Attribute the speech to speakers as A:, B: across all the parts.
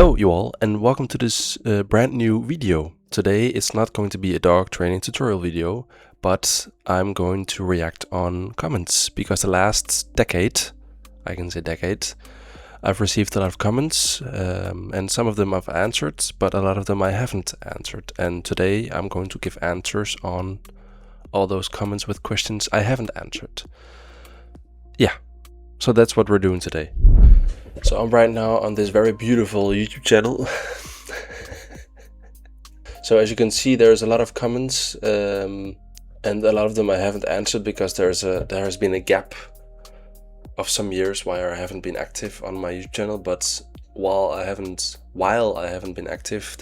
A: Hello you all, and welcome to this brand new video. Today it's not going to be a dog training tutorial video, but I'm going to react on comments, because the last decade, I can say decade, I've received a lot of comments, and some of them I've answered, but a lot of them I haven't answered. And today I'm going to give answers on all those comments with questions I haven't answered. Yeah, so that's what we're doing today. So I'm right now on this very beautiful YouTube channel. So as you can see, there's a lot of comments, and a lot of them I haven't answered because there has been a gap of some years where I haven't been active on my YouTube channel. But while I haven't been active,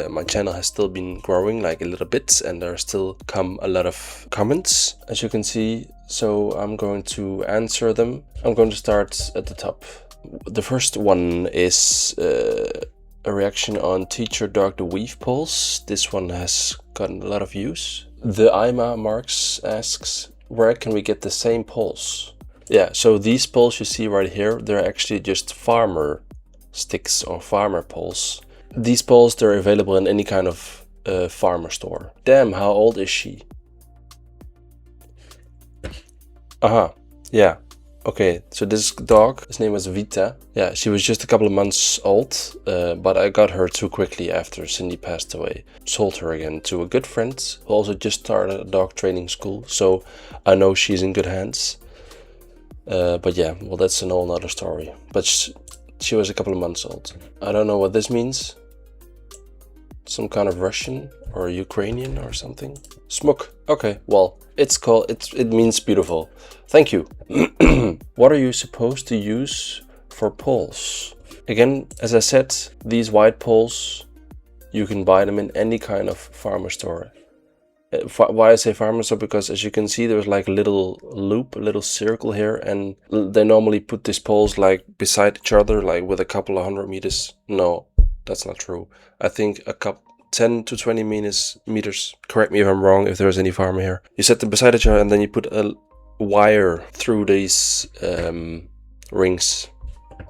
A: my channel has still been growing like a little bit, and there still come a lot of comments, as you can see. So I'm going to answer them. I'm going to start at the top. The first one is a reaction on Teach Your Dog the Weave Pulse. This one has gotten a lot of views. The Ima Marks asks, where can we get the same pulse? Yeah, so these poles you see right here, they're actually just farmer sticks or farmer poles. These poles, they're available in any kind of farmer store. Damn, how old is she? Yeah. Okay, so this dog, his name was Vita. Yeah, she was just a couple of months old, but I got her too quickly after Cindy passed away. Sold her again to a good friend who also just started a dog training school, so I know she's in good hands. But yeah, well, that's an whole other story. But she was a couple of months old. I don't know what this means. Some kind of Russian or Ukrainian or something. Smuk. Okay, well, it means beautiful. Thank you. What are you supposed to use for poles? Again, as I said, these white poles, you can buy them in any kind of farmer store. Why I say farmer store? Because as you can see, there's like a little loop, a little circle here, and they normally put these poles like beside each other, like with a couple of 100 meters. No, that's not true. I think a couple 10 to 20 meters. Correct me if I'm wrong, if there's any farmer here. You set them beside each other and then you put a wire through these rings.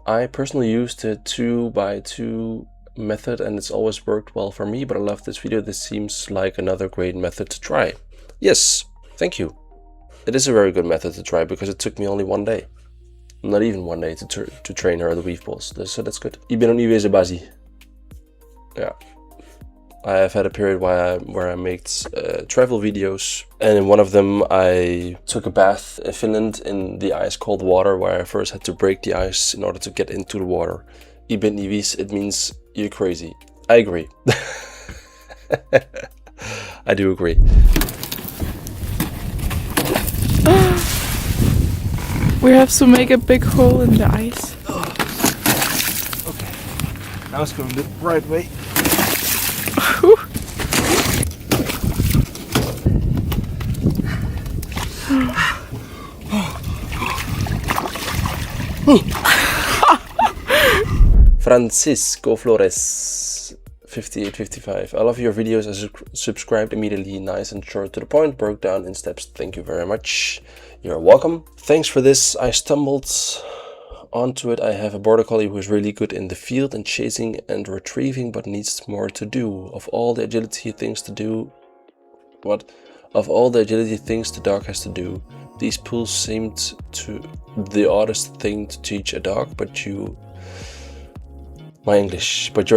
A: I personally used the 2x2 method and it's always worked well for me, but I love this video. This seems like another great method to try. Yes, thank you. It is a very good method to try because it took me only one day. Not even one day to train her the weave pulse. So that's good. Ik ben nog niet wezen Basie. Yeah. I have had a period where I made travel videos, and in one of them I took a bath in Finland in the ice cold water, where I first had to break the ice in order to get into the water. Ik ben niet wijs, it means you're crazy. I agree. I do agree.
B: We have to make a big hole in the ice.
C: Okay, now it's going the right way.
A: Francisco Flores 5855. I love your videos. I subscribed immediately. Nice and short to the point. Broke down in steps. Thank you very much. You're welcome. Thanks for this. I stumbled onto it. I have a border collie who is really good in the field and chasing and retrieving, but needs more to do. Of all the agility things to do, the dog has to do, these pulls seemed to the oddest thing to teach a dog, but your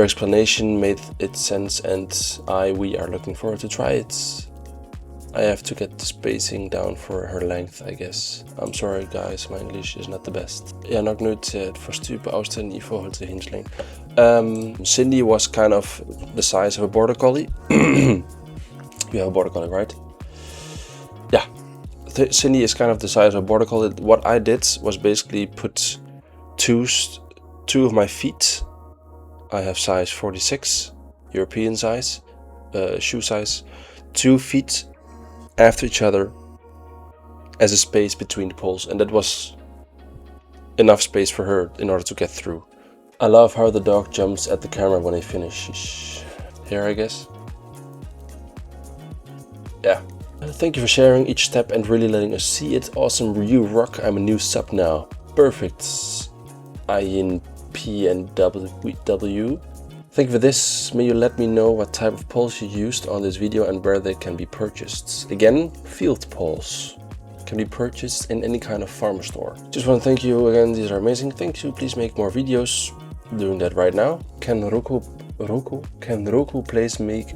A: explanation made it sense, and we are looking forward to try it. I have to get the spacing down for her length, I guess. I'm sorry guys, my English is not the best. Jeg er nok nødt til at forstyrre afstanden i forhold til hendes længde. Cindy was kind of the size of a border collie. You have a border collie, right? Yeah. Cindy is kind of the size of a border collie. What I did was basically put two of my feet. I have size 46, European size, shoe size. 2 feet after each other as a space between the poles, and that was enough space for her in order to get through. I love how the dog jumps at the camera when I finish. Here, I guess. Yeah. Thank you for sharing each step and really letting us see it. Awesome, you rock. I'm a new sub now. Perfect. Ayin P and W. Thank you for this. May you let me know what type of poles you used on this video and where they can be purchased. Again, field poles can be purchased in any kind of farmer store. Just want to thank you again. These are amazing. Thank you. Please make more videos. Doing that right now. Can Roku please make...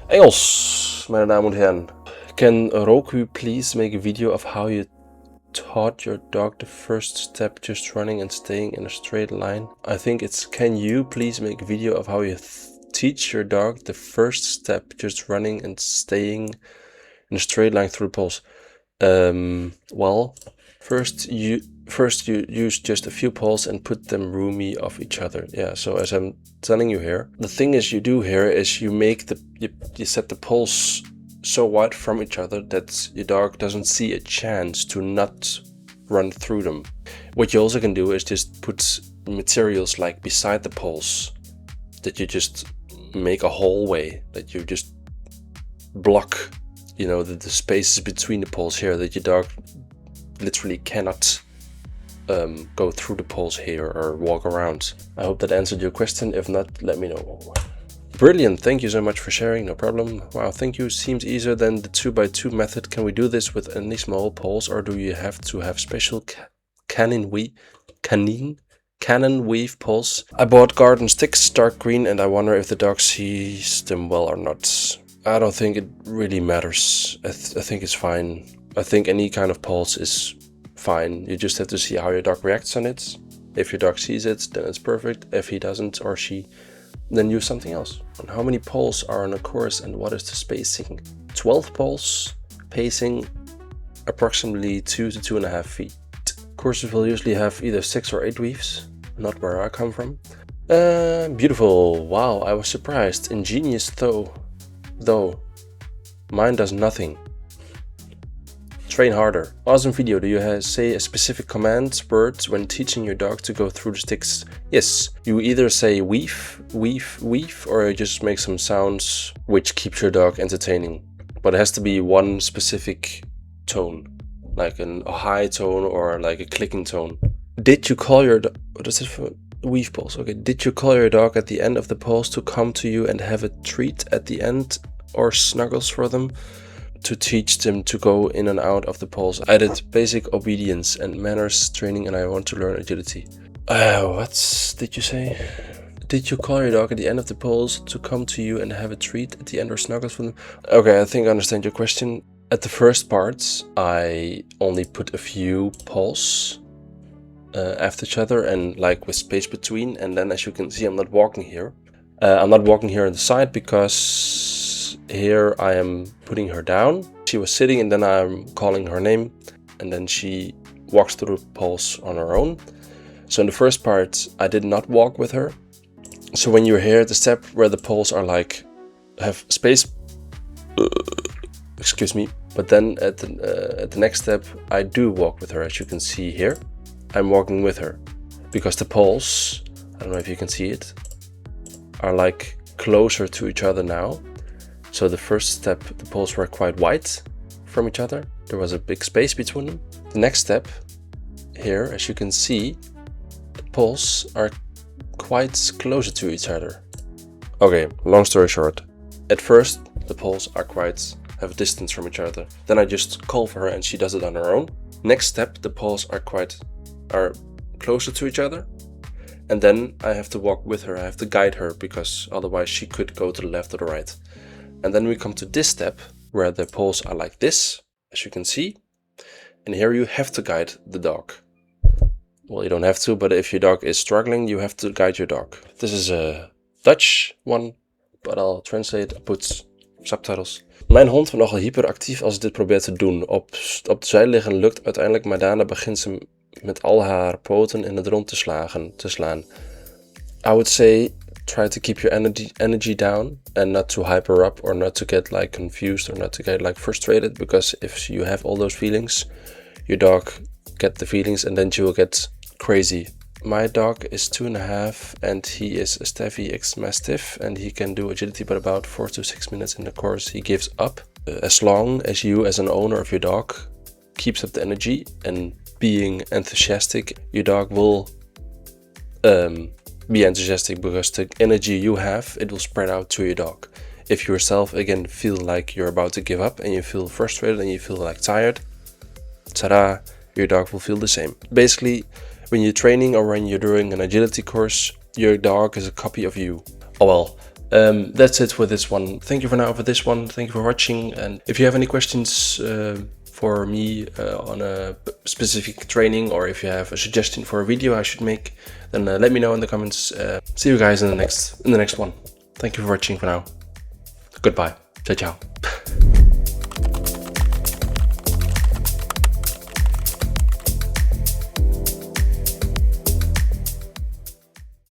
A: Engels, meine Damen und Herren. Can Roku please make a video of how you taught your dog the first step just running and staying in a straight line? I think it's can you please make a video of how you teach your dog the first step just running and staying in a straight line through the poles? Well, first you use just a few poles and put them roomy off each other. Yeah, so as I'm telling you here, the thing is you do here is you make you set the poles so wide from each other that your dog doesn't see a chance to not run through them. What you also can do is just put materials like beside the poles, that you just make a hallway, that you just block, you know, the spaces between the poles here, that your dog literally cannot go through the poles here or walk around. I hope that answered your question. If not, let me know. Brilliant, thank you so much for sharing, no problem. Wow, thank you. Seems easier than the 2x2 method. Can we do this with any small poles, or do you have to have special cannon weave poles? I bought garden sticks, dark green, and I wonder if the dog sees them well or not. I don't think it really matters. I think it's fine. I think any kind of poles is fine. You just have to see how your dog reacts on it. If your dog sees it, then it's perfect. If he doesn't or she, then use something else. And how many poles are on a course and what is the spacing? 12 poles, pacing approximately 2 to 2.5 feet. Courses will usually have either 6 or 8 weaves, not where I come from. Beautiful, wow, I was surprised. Ingenious though. Mine does nothing. Train harder. Awesome video. Do you say a specific command words when teaching your dog to go through the sticks? Yes. You either say weave, weave, weave, or you just make some sounds which keeps your dog entertaining. But it has to be one specific tone, like a high tone or like a clicking tone. Did you call your dog? What is it for? Weave poles. Okay. Did you call your dog at the end of the poles to come to you and have a treat at the end or snuggles for them? To teach them to go in and out of the poles. I did basic obedience and manners training, and I want to learn agility. What did you say? Did you call your dog at the end of the poles to come to you and have a treat at the end or snuggles for them? Okay, I think I understand your question. At the first parts, I only put a few poles after each other and like with space between. And then as you can see, I'm not walking here. I'm not walking here on the side because here I am putting her down. She was sitting and then I'm calling her name and then she walks through the poles on her own. So in the first part I did not walk with her. So when you're here at the step where the poles are like have space, excuse me, but then at the next step I do walk with her. As you can see here, I'm walking with her because the poles, I don't know if you can see it, are like closer to each other now. So the first step, the poles were quite wide from each other. There was a big space between them. The next step here, as you can see, the poles are quite closer to each other. Okay, long story short. At first, the poles are have a distance from each other. Then I just call for her and she does it on her own. Next step, the poles are closer to each other. And then I have to walk with her. I have to guide her because otherwise she could go to the left or the right. And then we come to this step where the poles are like this, as you can see. And here you have to guide the dog. Well, you don't have to, but if your dog is struggling, you have to guide your dog. This is a Dutch one, but I'll translate, I'll put subtitles. Mijn hond wordt nogal hyperactief als ik dit probeer te doen. Op de zij liggen lukt uiteindelijk, maar daarna begint ze met al haar poten in het rond te slaan. I would say try to keep your energy down and not to hyper up or not to get like confused or not to get like frustrated, because if you have all those feelings, your dog get the feelings and then you will get crazy. My dog is 2.5 and he is a Staffi ex-Mastiff and he can do agility but about 4 to 6 minutes in the course he gives up. As long as you as an owner of your dog keeps up the energy and being enthusiastic, your dog will be enthusiastic, because the energy you have, it will spread out to your dog. If you yourself again feel like you're about to give up and you feel frustrated and you feel like tired, ta-da, your dog will feel the same. Basically, when you're training or when you're doing an agility course, your dog is a copy of you. Oh well, that's it for this one. Thank you for now for this one. Thank you for watching. And if you have any questions for me on a specific training, or if you have a suggestion for a video I should make, then let me know in the comments. See you guys in the next one. Thank you for watching for now. Goodbye. Ciao, ciao.